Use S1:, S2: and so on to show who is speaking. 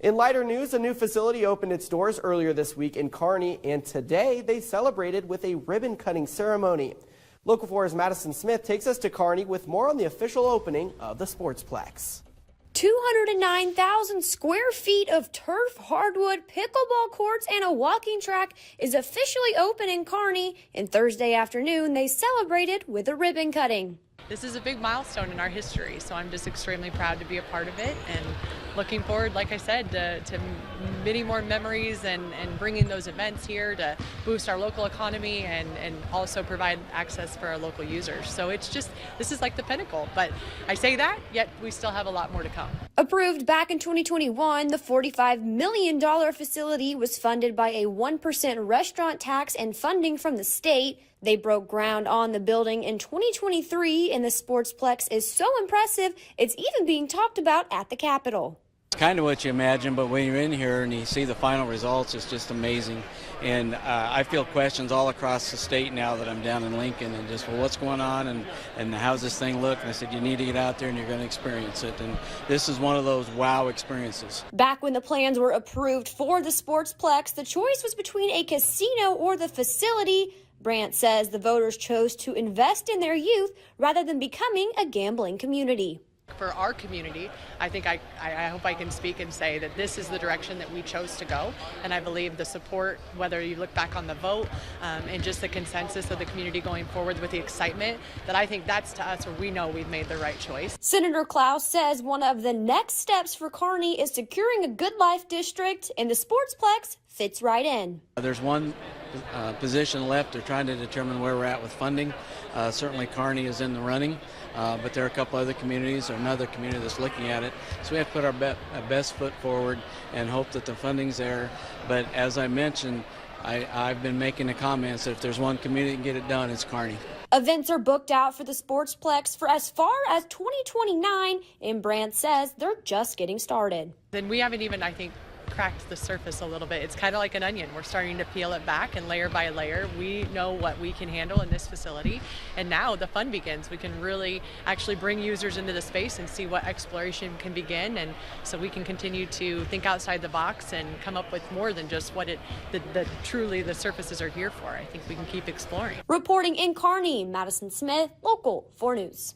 S1: In lighter news, a new facility opened its doors earlier this week in Kearney, and today they celebrated with a ribbon-cutting ceremony. Local 4's Madison Smith takes us to Kearney with more on the official opening of the SportsPlex.
S2: 209,000 square feet of turf, hardwood, pickleball courts, and a walking track is officially open in Kearney, and Thursday afternoon they celebrated with a ribbon cutting.
S3: This is a big milestone in our history, so I'm just extremely proud to be a part of it and looking forward, like I said, to many more memories and bringing those events here to boost our local economy and also provide access for our local users. So it's just, this is like the pinnacle, but I say that, yet we still have a lot more to come.
S2: Approved back in 2021, the $45 million facility was funded by a 1% restaurant tax and funding from the state. They broke ground on the building in 2023, and the SportsPlex is so impressive, it's even being talked about at the Capitol.
S4: It's kind of what you imagine, but when you're in here and you see the final results, it's just amazing. And I feel questions all across the state now that I'm down in Lincoln and just, well, what's going on and how's this thing look? And I said, you need to get out there and you're going to experience it. And this is one of those wow experiences.
S2: Back when the plans were approved for the SportsPlex, the choice was between a casino or the facility. Brandt says the voters chose to invest in their youth rather than becoming a gambling community.
S3: For our community, I think I hope I can speak and say that this is the direction that we chose to go, and I believe the support, whether you look back on the vote and just the consensus of the community going forward with the excitement, that I think that's to us where we know we've made the right choice.
S2: Senator Klaus says one of the next steps for Kearney is securing a good life district, and the SportsPlex fits right in.
S4: There's one position left. They're trying to determine where we're at with funding. Certainly Kearney is in the running, but there are a couple other communities or another community that's looking at it. So we have to put our best foot forward and hope that the funding's there. But as I mentioned, I've been making the comments that if there's one community that can get it done, it's Kearney.
S2: Events are booked out for the SportsPlex for as far as 2029, and Brandt says they're just getting started.
S3: Then we haven't even, I think, cracked the surface a little bit. It's kind of like an onion. We're starting to peel it back, and layer by layer we know what we can handle in this facility, and now the fun begins. We can really actually bring users into the space and see what exploration can begin, and so we can continue to think outside the box and come up with more than just what truly the surfaces are here for. I think we can keep exploring.
S2: Reporting in Kearney, Madison Smith, Local 4 News.